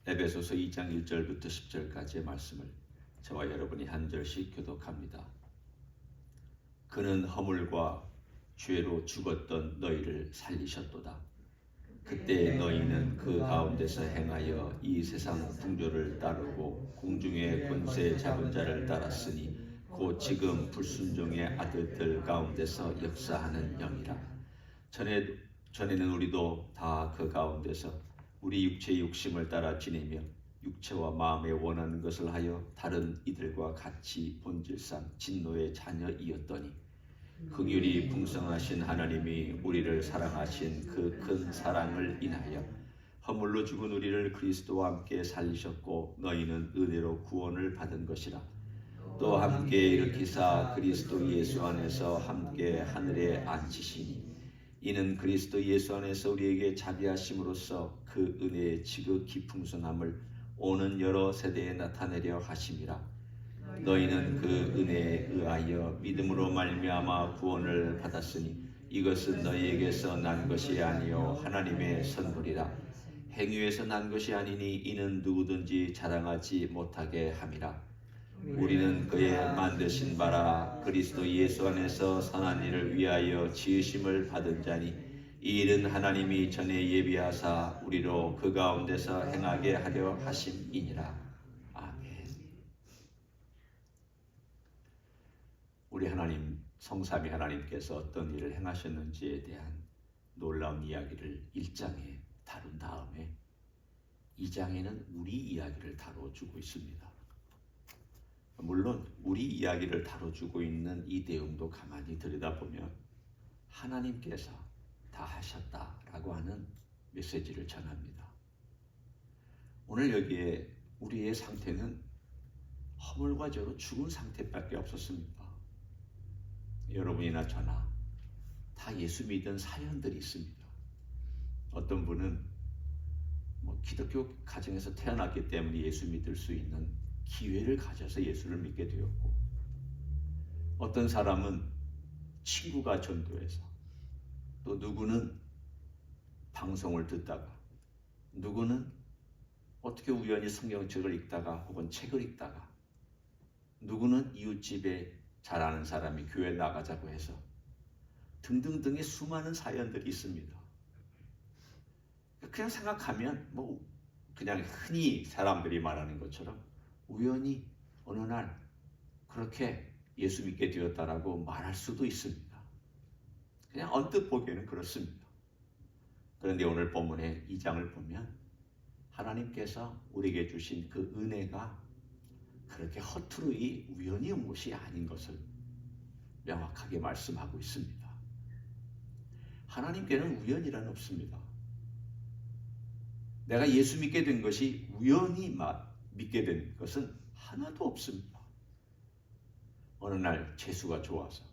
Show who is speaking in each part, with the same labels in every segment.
Speaker 1: 에베소서 2장 1절부터 10절까지의 말씀을 저와 여러분이 한 절씩 교독합니다. 그는 허물과 죄로 죽었던 너희를 살리셨도다. 그때 너희는 그 가운데서 행하여 이 세상 풍조를 따르고 공중의 권세 잡은 자를 따랐으니 곧 지금 불순종의 아들들 가운데서 역사하는 영이라. 전에는 우리도 다 그 가운데서 우리 육체의 욕심을 따라 지내며 육체와 마음에 원하는 것을 하여 다른 이들과 같이 본질상 진노의 자녀이었더니 긍휼이 풍성하신 하나님이 우리를 사랑하신 그 큰 사랑을 인하여 허물로 죽은 우리를 그리스도와 함께 살리셨고 너희는 은혜로 구원을 받은 것이라. 또 함께 일으키사 그리스도 예수 안에서 함께 하늘에 앉히시니 이는 그리스도 예수 안에서 우리에게 자비하심으로써 그 은혜의 지극히 풍성함을 오는 여러 세대에 나타내려 하심이라. 너희는 그 은혜에 의하여 믿음으로 말미암아 구원을 받았으니 이것은 너희에게서 난 것이 아니요 하나님의 선물이라. 행위에서 난 것이 아니니 이는 누구든지 자랑하지 못하게 함이라. 우리는 그의 만드신 바라 그리스도 예수 안에서 선한 일을 위하여 지으심을 받은 자니 이 일은 하나님이 전에 예비하사 우리로 그 가운데서 행하게 하려 하심이니라. 아멘. 우리 하나님 성삼위 하나님께서 어떤 일을 행하셨는지에 대한 놀라운 이야기를 1장에 다룬 다음에 2장에는 우리 이야기를 다뤄주고 있습니다. 물론 우리 이야기를 다뤄주고 있는 이 내용도 가만히 들여다보면 하나님께서 다 하셨다라고 하는 메시지를 전합니다. 오늘 여기에 우리의 상태는 허물과 죄로 죽은 상태밖에 없었습니다. 여러분이나 저나 다 예수 믿은 사연들이 있습니다. 어떤 분은 기독교 가정에서 태어났기 때문에 예수 믿을 수 있는 기회를 가져서 예수를 믿게 되었고, 어떤 사람은 친구가 전도해서, 또 누구는 방송을 듣다가, 누구는 어떻게 우연히 성경책을 읽다가 혹은 책을 읽다가, 누구는 이웃집에 잘 아는 사람이 교회 나가자고 해서 등등등의 수많은 사연들이 있습니다. 그냥 생각하면 그냥 흔히 사람들이 말하는 것처럼 우연히 어느 날 그렇게 예수 믿게 되었다라고 말할 수도 있습니다. 그냥 언뜻 보기에는 그렇습니다. 그런데 오늘 본문의 2장을 보면 하나님께서 우리에게 주신 그 은혜가 그렇게 허투루이 우연히 온 것이 아닌 것을 명확하게 말씀하고 있습니다. 하나님께는 우연이란 없습니다. 내가 예수 믿게 된 것이 우연히 믿게 된 것은 하나도 없습니다. 어느 날 재수가 좋아서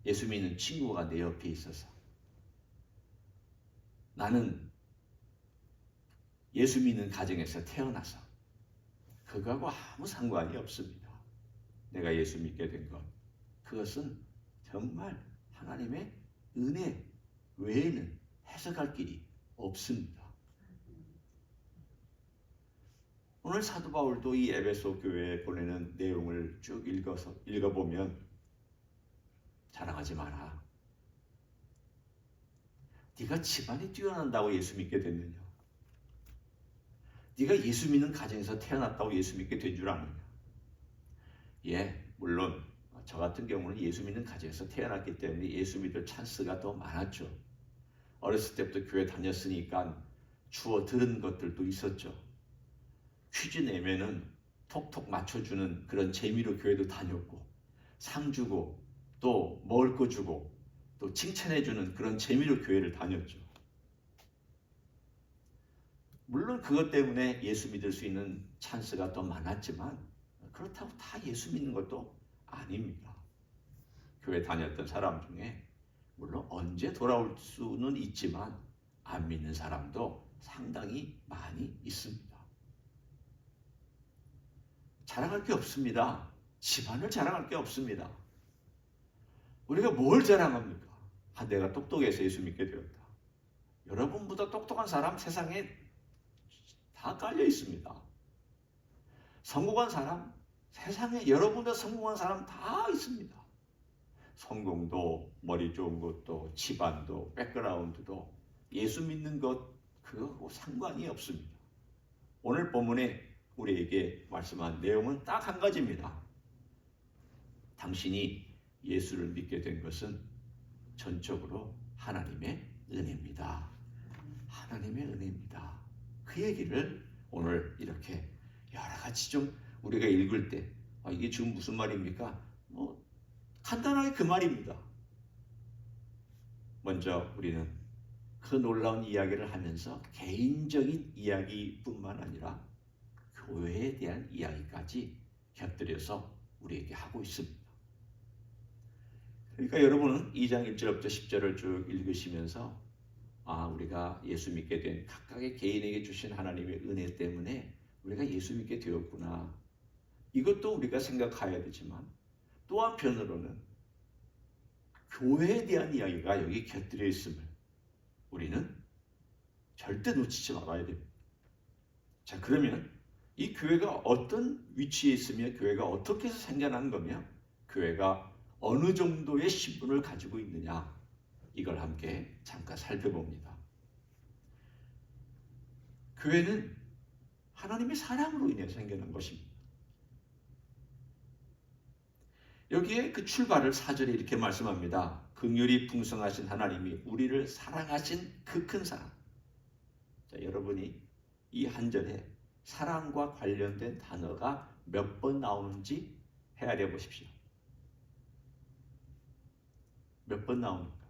Speaker 1: 예수 믿는 친구가 내 옆에 있어서 나는 예수 믿는 가정에서 태어나서 그거하고 아무 상관이 없습니다. 내가 예수 믿게 된 것, 그것은 정말 하나님의 은혜 외에는 해석할 길이 없습니다. 오늘 사도 바울도 이 에베소 교회에 보내는 내용을 쭉 읽어보면 자랑하지 마라. 네가 집안이 뛰어난다고 예수 믿게 됐느냐? 네가 예수 믿는 가정에서 태어났다고 예수 믿게 된 줄 아느냐? 물론 저 같은 경우는 예수 믿는 가정에서 태어났기 때문에 예수 믿을 찬스가 더 많았죠. 어렸을 때부터 교회 다녔으니까 주워 들은 것들도 있었죠. 퀴즈 내면은 톡톡 맞춰주는 그런 재미로 교회도 다녔고, 상 주고 또 먹을 거 주고 또 칭찬해주는 그런 재미로 교회를 다녔죠. 물론 그것 때문에 예수 믿을 수 있는 찬스가 더 많았지만 그렇다고 다 예수 믿는 것도 아닙니다. 교회 다녔던 사람 중에 물론 언제 돌아올 수는 있지만 안 믿는 사람도 상당히 많이 있습니다. 자랑할 게 없습니다. 집안을 자랑할 게 없습니다. 우리가 뭘 자랑합니까? 내가 똑똑해서 예수 믿게 되었다. 여러분보다 똑똑한 사람 세상에 다 깔려 있습니다. 성공한 사람, 세상에 여러분들 성공한 사람 다 있습니다. 성공도, 머리 좋은 것도, 집안도, 백그라운드도, 예수 믿는 것 그거하고 상관이 없습니다. 오늘 본문에 우리에게 말씀한 내용은 딱 한 가지입니다. 당신이 예수를 믿게 된 것은 전적으로 하나님의 은혜입니다. 하나님의 은혜입니다. 그 얘기를 오늘 이렇게 여러 가지 좀 우리가 읽을 때 이게 지금 무슨 말입니까? 간단하게 그 말입니다. 먼저 우리는 그 놀라운 이야기를 하면서 개인적인 이야기뿐만 아니라 교회에 대한 이야기까지 곁들여서 우리에게 하고 있습니다. 그러니까 여러분은 2장 1절부터 10절을 쭉 읽으시면서 우리가 예수 믿게 된 각각의 개인에게 주신 하나님의 은혜 때문에 우리가 예수 믿게 되었구나. 이것도 우리가 생각해야 되지만 또 한편으로는 교회에 대한 이야기가 여기 곁들여 있음을 우리는 절대 놓치지 말아야 됩니다. 자, 그러면 이 교회가 어떤 위치에 있으며 교회가 어떻게 해서 생겨난 거며 교회가 어느 정도의 신분을 가지고 있느냐, 이걸 함께 잠깐 살펴봅니다. 교회는 하나님의 사랑으로 인해 생겨난 것입니다. 여기에 그 출발을 4절에 이렇게 말씀합니다. 긍휼이 풍성하신 하나님이 우리를 사랑하신 그 큰 사랑. 자, 여러분이 이 한 절에 사랑과 관련된 단어가 몇 번 나오는지 헤아려 보십시오. 몇 번 나옵니까?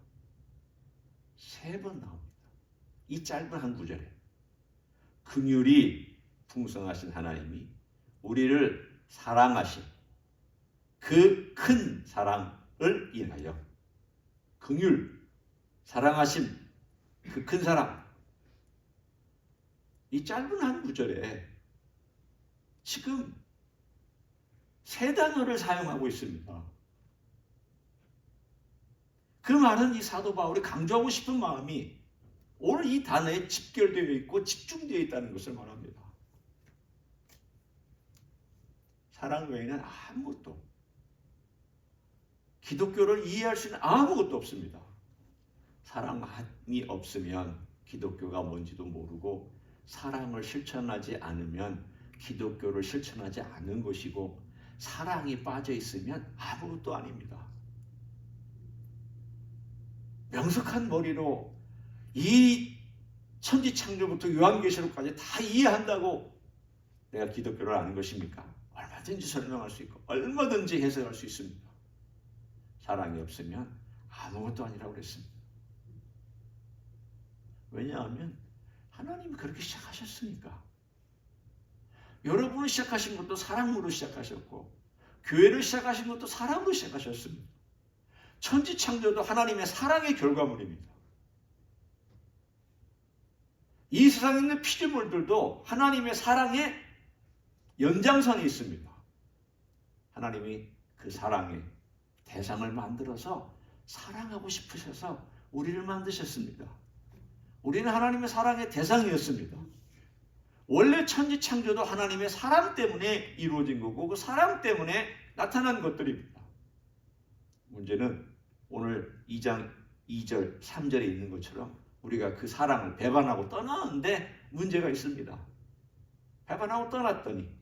Speaker 1: 3번 나옵니다. 이 짧은 한 구절에 긍휼이 풍성하신 하나님이 우리를 사랑하신 그 큰 사랑을 인하여, 긍휼, 사랑하심, 그 큰 사랑. 이 짧은 한 구절에 지금 3단어를 사용하고 있습니다. 그 말은 이 사도 바울이 강조하고 싶은 마음이 오늘 이 단어에 집결되어 있고 집중되어 있다는 것을 말합니다. 사랑 외에는 아무것도, 기독교를 이해할 수 있는 아무것도 없습니다. 사랑이 없으면 기독교가 뭔지도 모르고, 사랑을 실천하지 않으면 기독교를 실천하지 않은 것이고, 사랑이 빠져 있으면 아무것도 아닙니다. 명석한 머리로 이 천지창조부터 요한계시록까지 다 이해한다고 내가 기독교를 아는 것입니까? 얼마든지 설명할 수 있고 얼마든지 해석할 수 있습니다. 사랑이 없으면 아무것도 아니라고 그랬습니다. 왜냐하면 하나님이 그렇게 시작하셨으니까. 여러분을 시작하신 것도 사랑으로 시작하셨고, 교회를 시작하신 것도 사랑으로 시작하셨습니다. 천지창조도 하나님의 사랑의 결과물입니다. 이 세상에 있는 피조물들도 하나님의 사랑의 연장선이 있습니다. 하나님이 그 사랑의 대상을 만들어서 사랑하고 싶으셔서 우리를 만드셨습니다. 우리는 하나님의 사랑의 대상이었습니다. 원래 천지창조도 하나님의 사랑 때문에 이루어진 거고, 그 사랑 때문에 나타난 것들입니다. 문제는 오늘 2장 2절 3절에 있는 것처럼 우리가 그 사랑을 배반하고 떠나는데 문제가 있습니다. 배반하고 떠났더니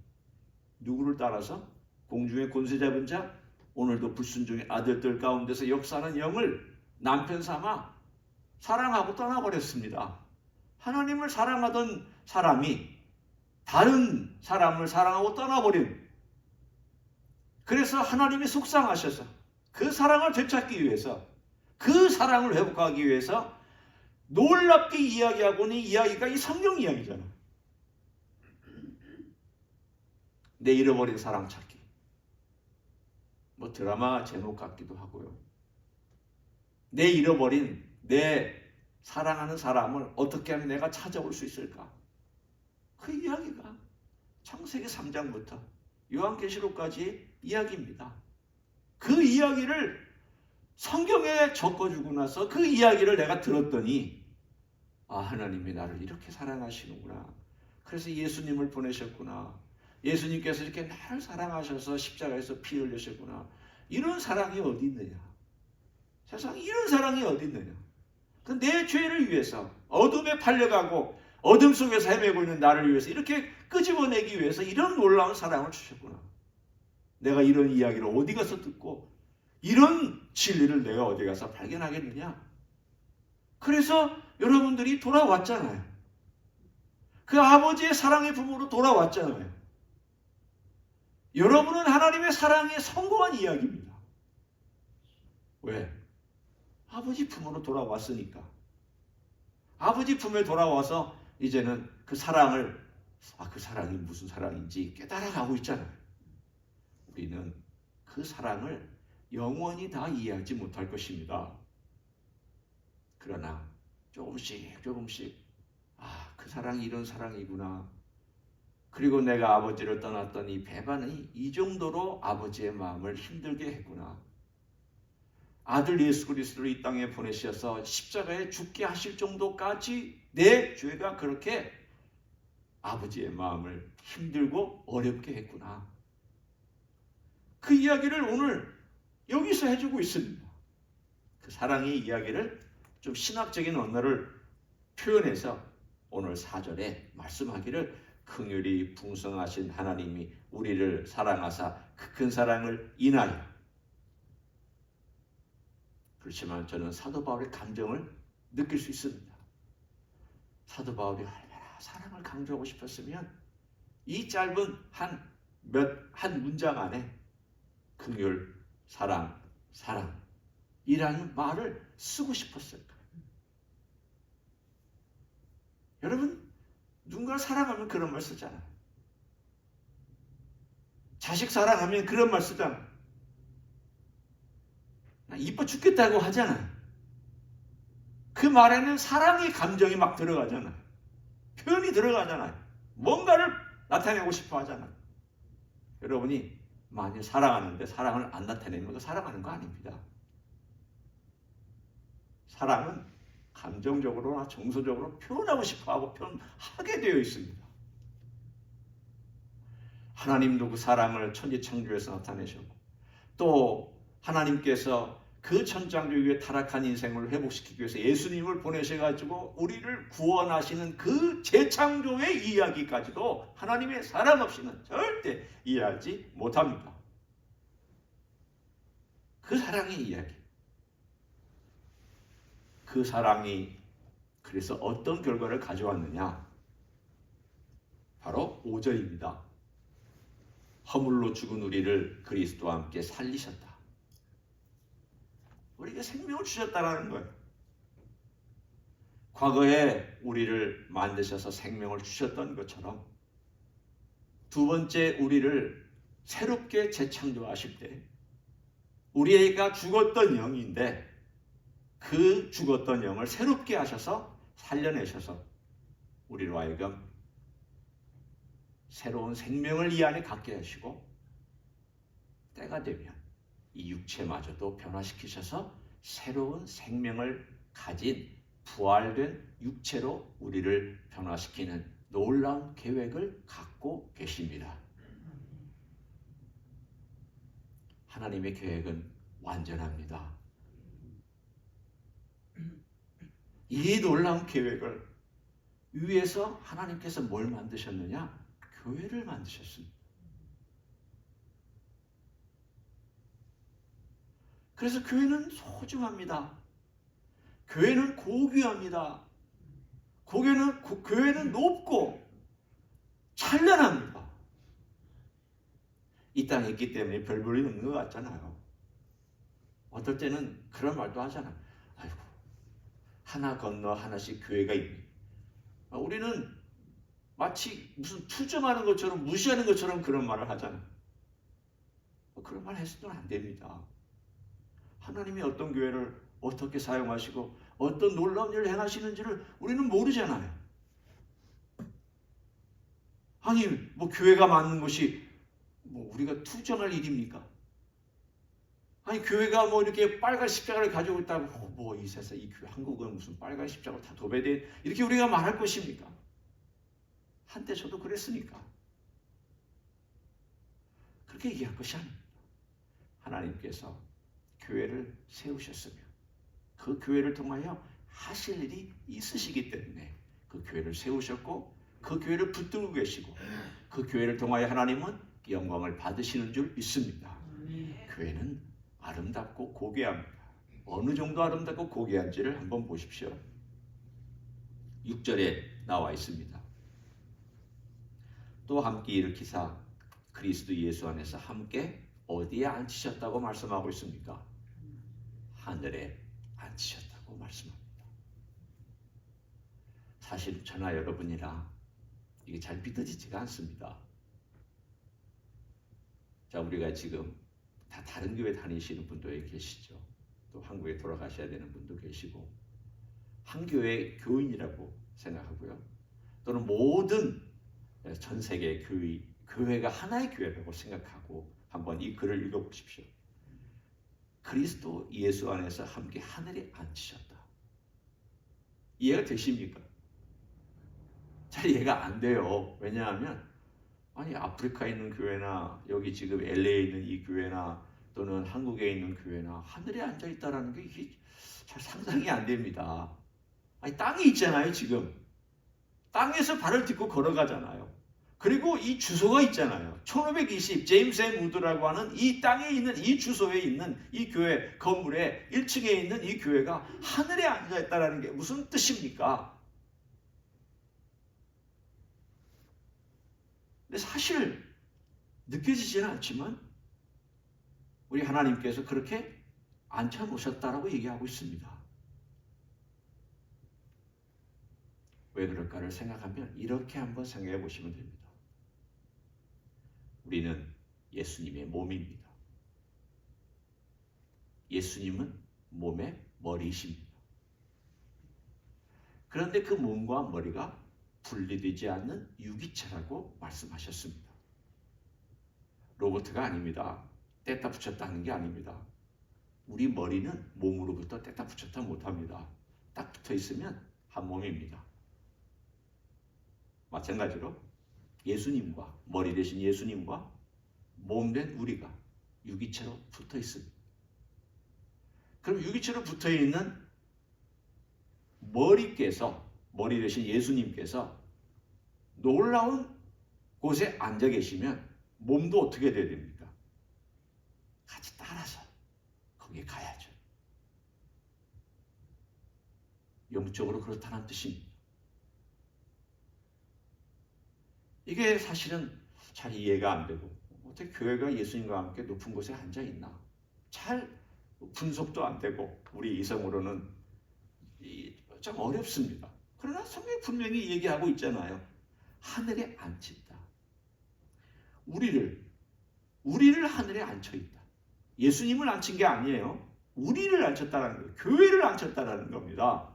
Speaker 1: 누구를 따라서? 공중의 권세 잡은 자, 오늘도 불순종의 아들들 가운데서 역사하는 영을 남편 삼아 사랑하고 떠나버렸습니다. 하나님을 사랑하던 사람이 다른 사람을 사랑하고 떠나버린, 그래서 하나님이 속상하셔서 그 사랑을 되찾기 위해서, 그 사랑을 회복하기 위해서 놀랍게 이야기하고 있는 이야기가 이 성경 이야기잖아. 내 잃어버린 사랑 찾기. 뭐 드라마 제목 같기도 하고요. 내 잃어버린, 내 사랑하는 사람을 어떻게 하면 내가 찾아올 수 있을까? 그 이야기가 창세기 3장부터 요한계시록까지 이야기입니다. 그 이야기를 성경에 적어주고 나서 그 이야기를 내가 들었더니, 하나님이 나를 이렇게 사랑하시는구나. 그래서 예수님을 보내셨구나. 예수님께서 이렇게 나를 사랑하셔서 십자가에서 피 흘리셨구나. 이런 사랑이 어디 있느냐? 세상에 이런 사랑이 어디 있느냐? 내 죄를 위해서 어둠에 팔려가고 어둠 속에서 헤매고 있는 나를 위해서 이렇게 끄집어내기 위해서 이런 놀라운 사랑을 주셨구나. 내가 이런 이야기를 어디 가서 듣고 이런 진리를 내가 어디 가서 발견하겠느냐? 그래서 여러분들이 돌아왔잖아요. 그 아버지의 사랑의 부모로 돌아왔잖아요. 여러분은 하나님의 사랑에 성공한 이야기입니다. 왜? 아버지 품으로 돌아왔으니까. 아버지 품에 돌아와서 이제는 그 사랑을 그 사랑이 무슨 사랑인지 깨달아가고 있잖아요. 우리는 그 사랑을 영원히 다 이해하지 못할 것입니다. 그러나 조금씩 그 사랑이 이런 사랑이구나. 그리고 내가 아버지를 떠났던 이 배반이 이 정도로 아버지의 마음을 힘들게 했구나. 아들 예수 그리스도를 이 땅에 보내셔서 십자가에 죽게 하실 정도까지 내 죄가 그렇게 아버지의 마음을 힘들고 어렵게 했구나. 그 이야기를 오늘 여기서 해주고 있습니다. 그 사랑의 이야기를 좀 신학적인 언어를 표현해서 오늘 4절에 말씀하기를 긍휼이 풍성하신 하나님이 우리를 사랑하사 그 큰 사랑을 인하여. 그렇지만 저는 사도 바울의 감정을 느낄 수 있습니다. 사도 바울이 얼마나 사랑을 강조하고 싶었으면 이 짧은 한 문장 안에 긍휼, 사랑이라는 말을 쓰고 싶었을까? 여러분, 누군가를 사랑하면 그런 말 쓰잖아요. 자식 사랑하면 그런 말 쓰잖아요. 나 이뻐 죽겠다고 하잖아요. 그 말에는 사랑의 감정이 막 들어가잖아요. 표현이 들어가잖아요. 뭔가를 나타내고 싶어 하잖아요. 여러분이 만일 사랑하는데 사랑을 안 나타내면 그 사랑하는 거 아닙니다. 사랑은 감정적으로나 정서적으로 표현하고 싶어하고 표현하게 되어 있습니다. 하나님도 그 사랑을 천지창조에서 나타내셨고 또 하나님께서 그 천창조 위에 타락한 인생을 회복시키기 위해서 예수님을 보내셔가지고 우리를 구원하시는 그 재창조의 이야기까지도 하나님의 사랑 없이는 절대 이해하지 못합니다. 그 사랑의 이야기. 그 사랑이 그래서 어떤 결과를 가져왔느냐? 바로 5절입니다. 허물로 죽은 우리를 그리스도와 함께 살리셨다. 우리에게 생명을 주셨다라는 거예요. 과거에 우리를 만드셔서 생명을 주셨던 것처럼 두 번째 우리를 새롭게 재창조하실 때 우리가 죽었던 영인데 그 죽었던 영을 새롭게 하셔서 살려내셔서 우리로 하여금 새로운 생명을 이 안에 갖게 하시고 때가 되면 이 육체마저도 변화시키셔서 새로운 생명을 가진 부활된 육체로 우리를 변화시키는 놀라운 계획을 갖고 계십니다. 하나님의 계획은 완전합니다. 이 놀라운 계획을 위해서 하나님께서 뭘 만드셨느냐? 교회를 만드셨습니다. 그래서 교회는 소중합니다. 교회는 고귀합니다. 교회는 높고 찬란합니다. 이 땅에 있기 때문에 별 볼일 없는 것 같잖아요. 어떨 때는 그런 말도 하잖아요. 아이고, 하나 건너 하나씩 교회가 있니? 우리는 마치 무슨 투정하는 것처럼 무시하는 것처럼 그런 말을 하잖아요. 그런 말 해서는 안 됩니다. 하나님이 어떤 교회를 어떻게 사용하시고 어떤 놀라운 일을 행하시는지를 우리는 모르잖아요. 아니 뭐 교회가 많은 것이 뭐 우리가 투정할 일입니까? 아니 교회가 뭐 이렇게 빨간 십자가를 가지고 있다고 뭐 이 세상 이 교회 한국은 무슨 빨간 십자가로 다 도배된 이렇게 우리가 말할 것입니까? 한때 저도 그랬으니까. 그렇게 얘기할 것이 아닙니다. 하나님께서 교회를 세우셨으며 그 교회를 통하여 하실 일이 있으시기 때문에 그 교회를 세우셨고 그 교회를 붙들고 계시고 그 교회를 통하여 하나님은 영광을 받으시는 줄 믿습니다. 교회는 아름답고 고귀합니다. 어느 정도 아름답고 고귀한지를 한번 보십시오. 6절에 나와 있습니다. 또 함께 일으키사 그리스도 예수 안에서 함께 어디에 앉히셨다고 말씀하고 있습니까? 하늘에 앉히셨다고 말씀합니다. 사실 저나 여러분이라 이게 잘 믿어지지가 않습니다. 자, 우리가 지금 다 다른 교회 다니시는 분도 계시죠. 또 한국에 돌아가셔야 되는 분도 계시고 한 교회 교인이라고 생각하고요. 또는 모든 전 세계 교회가 하나의 교회라고 생각하고 한번 이 글을 읽어보십시오. 그리스도 예수 안에서 함께 하늘에 앉히셨다. 이해가 되십니까? 잘 이해가 안 돼요. 왜냐하면 아니 아프리카에 있는 교회나 여기 지금 LA에 있는 이 교회나 또는 한국에 있는 교회나 하늘에 앉아있다라는 게 이게 잘 상상이 안 됩니다. 아니 땅이 있잖아요. 지금 땅에서 발을 딛고 걸어가잖아요. 그리고 이 주소가 있잖아요. 1520 제임스 앤 우드라고 하는 이 땅에 있는 이 주소에 있는 이 교회 건물에 1층에 있는 이 교회가 하늘에 앉아있다라는 게 무슨 뜻입니까? 근데 사실 느껴지지는 않지만 우리 하나님께서 그렇게 앉혀놓으셨다라고 얘기하고 있습니다. 왜 그럴까를 생각하면 이렇게 한번 생각해 보시면 됩니다. 우리는 예수님의 몸입니다. 예수님은 몸의 머리이십니다. 그런데 그 몸과 머리가 분리되지 않는 유기체라고 말씀하셨습니다. 로봇가 아닙니다. 뗐다 붙였다 하는 게 아닙니다. 우리 머리는 몸으로부터 뗐다 붙였다 못합니다. 딱 붙어 있으면 한 몸입니다. 마찬가지로 예수님과 머리 대신 예수님과 몸된 우리가 유기체로 붙어 있습니다. 그럼 유기체로 붙어 있는 머리 대신 예수님께서 놀라운 곳에 앉아 계시면 몸도 어떻게 돼야 됩니까? 같이 따라서 거기에 가야죠. 영적으로 그렇다는 뜻입니다. 이게 사실은 잘 이해가 안 되고 어떻게 교회가 예수님과 함께 높은 곳에 앉아 있나 잘 분석도 안 되고 우리 이성으로는 좀 어렵습니다. 그러나 성경이 분명히 얘기하고 있잖아요. 하늘에 앉힌다. 우리를 하늘에 앉혀 있다. 예수님을 앉힌 게 아니에요. 우리를 앉혔다는 거예요. 교회를 앉혔다는 겁니다.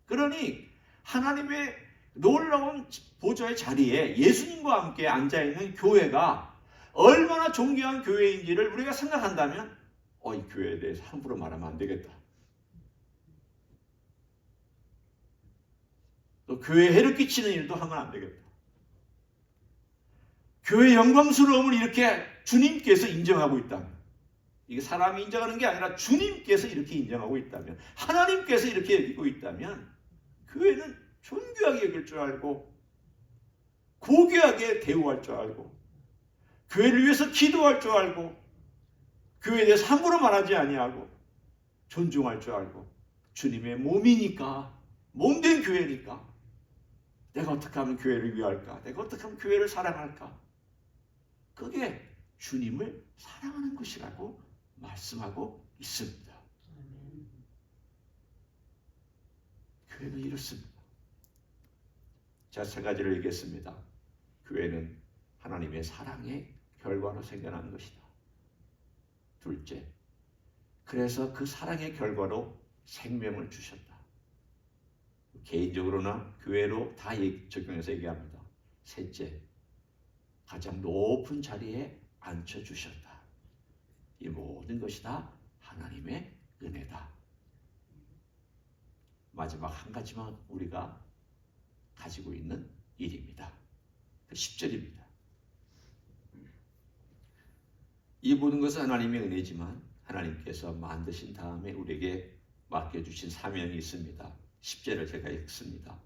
Speaker 1: 그러니 하나님의 놀라운 보좌의 자리에 예수님과 함께 앉아있는 교회가 얼마나 존귀한 교회인지를 우리가 생각한다면 이 교회에 대해서 함부로 말하면 안 되겠다. 또 교회에 해를 끼치는 일도 하면 안 되겠다. 교회의 영광스러움을 이렇게 주님께서 인정하고 있다면 이게 사람이 인정하는 게 아니라 주님께서 이렇게 인정하고 있다면 하나님께서 이렇게 여기고 있다면 교회는 존귀하게 여길 줄 알고 고귀하게 대우할 줄 알고 교회를 위해서 기도할 줄 알고 교회에 대해서 함부로 말하지 아니하고 존중할 줄 알고 주님의 몸이니까 몸된 교회니까 내가 어떻게 하면 교회를 위할까? 내가 어떻게 하면 교회를 사랑할까? 그게 주님을 사랑하는 것이라고 말씀하고 있습니다. 교회는 이렇습니다. 자, 세 가지를 얘기했습니다. 교회는 하나님의 사랑의 결과로 생겨난 것이다. 둘째, 그래서 그 사랑의 결과로 생명을 주셨다. 개인적으로나 교회로 다 적용해서 얘기합니다. 셋째, 가장 높은 자리에 앉혀주셨다. 이 모든 것이 다 하나님의 은혜다. 마지막 한 가지만 우리가 가지고 있는 일입니다. 그 10절입니다. 이 모든 것은 하나님의 은혜지만 하나님께서 만드신 다음에 우리에게 맡겨주신 사명이 있습니다. 10절을 제가 읽습니다.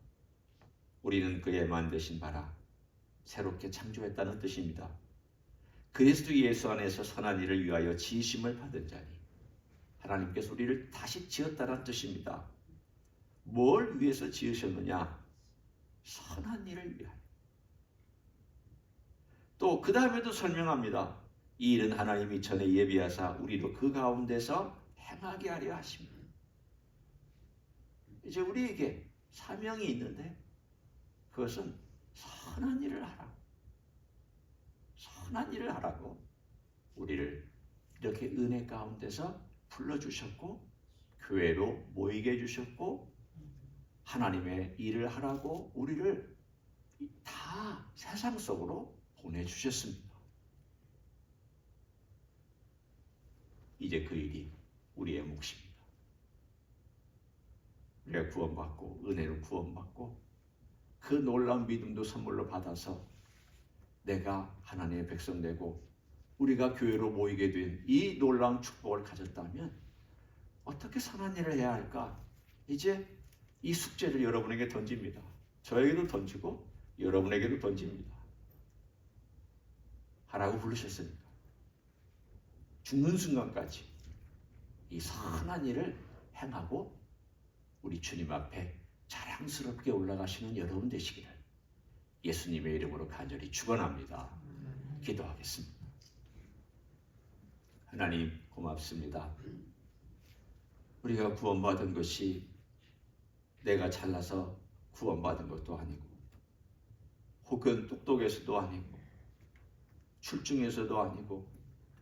Speaker 1: 우리는 그의 만드신 바라 새롭게 창조했다는 뜻입니다. 그리스도 예수 안에서 선한 일을 위하여 지으심을 받은 자니 하나님께서 우리를 다시 지었다는 뜻입니다. 뭘 위해서 지으셨느냐? 선한 일을 위하여. 또 그 다음에도 설명합니다. 이 일은 하나님이 전에 예비하사 우리로 그 가운데서 행하게 하려 하십니다. 이제 우리에게 사명이 있는데 그것은 선한 일을 하라고. 선한 일을 하라고 우리를 이렇게 은혜 가운데서 불러주셨고 교회로 모이게 해주셨고 하나님의 일을 하라고 우리를 다 세상 속으로 보내주셨습니다. 이제 그 일이 우리의 몫입니다. 우리가 구원받고 은혜로 구원받고 그 놀라운 믿음도 선물로 받아서 내가 하나님의 백성 되고 우리가 교회로 모이게 된 이 놀라운 축복을 가졌다면 어떻게 선한 일을 해야 할까? 이제 이 숙제를 여러분에게 던집니다. 저에게도 던지고 여러분에게도 던집니다. 하라고 부르셨으니까 죽는 순간까지 이 선한 일을 행하고 우리 주님 앞에 자랑스럽게 올라가시는 여러분 되시기를 예수님의 이름으로 간절히 축원합니다. 기도하겠습니다. 하나님 고맙습니다. 우리가 구원받은 것이 내가 잘나서 구원받은 것도 아니고 혹은 똑똑해서도 아니고 출중해서도 아니고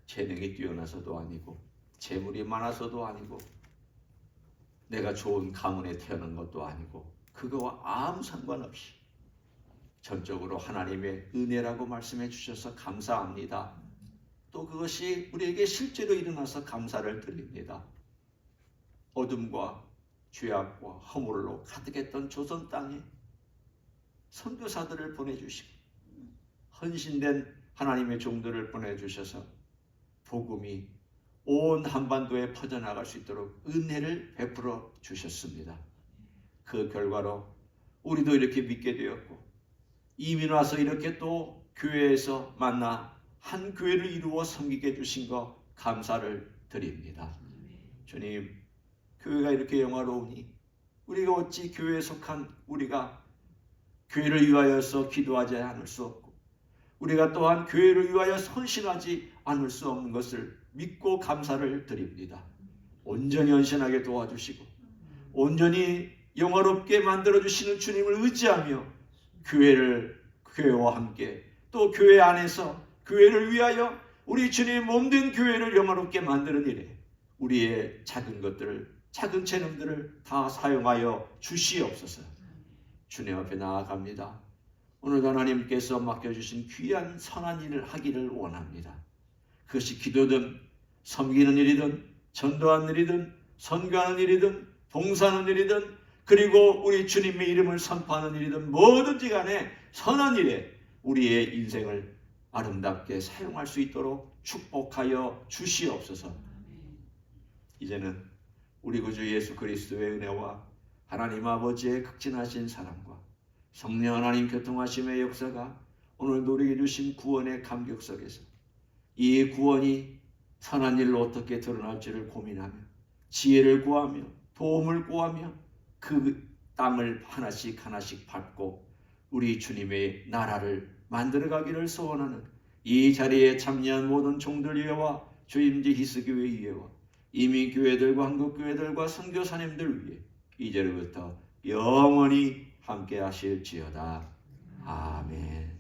Speaker 1: 재능이 뛰어나서도 아니고 재물이 많아서도 아니고 내가 좋은 가문에 태어난 것도 아니고 그거와 아무 상관없이 전적으로 하나님의 은혜라고 말씀해 주셔서 감사합니다. 또 그것이 우리에게 실제로 일어나서 감사를 드립니다. 어둠과 죄악과 허물로 가득했던 조선 땅에 선교사들을 보내주시고 헌신된 하나님의 종들을 보내주셔서 복음이 온 한반도에 퍼져나갈 수 있도록 은혜를 베풀어 주셨습니다. 그 결과로 우리도 이렇게 믿게 되었고 이민 와서 이렇게 또 교회에서 만나 한 교회를 이루어 섬기게 해주신 것 감사를 드립니다. 주님, 교회가 이렇게 영화로우니 우리가 어찌 교회에 속한 우리가 교회를 위하여서 기도하지 않을 수 없고 우리가 또한 교회를 위하여 헌신하지 않을 수 없는 것을 믿고 감사를 드립니다. 온전히 헌신하게 도와주시고 온전히 영화롭게 만들어주시는 주님을 의지하며 교회와 함께 또 교회 안에서 교회를 위하여 우리 주님의 몸된 교회를 영화롭게 만드는 일에 우리의 작은 것들을 작은 재능들을 다 사용하여 주시옵소서. 주님 앞에 나아갑니다. 오늘도 하나님께서 맡겨주신 귀한 선한 일을 하기를 원합니다. 그것이 기도든 섬기는 일이든 전도하는 일이든 선교하는 일이든 봉사하는 일이든 그리고 우리 주님의 이름을 선포하는 일이든 뭐든지 간에 선한 일에 우리의 인생을 아름답게 사용할 수 있도록 축복하여 주시옵소서. 이제는 우리 구주 예수 그리스도의 은혜와 하나님 아버지의 극진하신 사랑과 성령 하나님 교통하심의 역사가 오늘 우리에게 주신 구원의 감격 속에서 이 구원이 선한 일로 어떻게 드러날지를 고민하며 지혜를 구하며 도움을 구하며 그 땅을 하나씩 하나씩 밟고 우리 주님의 나라를 만들어가기를 소원하는 이 자리에 참여한 모든 종들 위에와 주임지 히스교회 위에와 이민교회들과 한국교회들과 선교사님들 위해 이제로부터 영원히 함께 하실지어다. 아멘.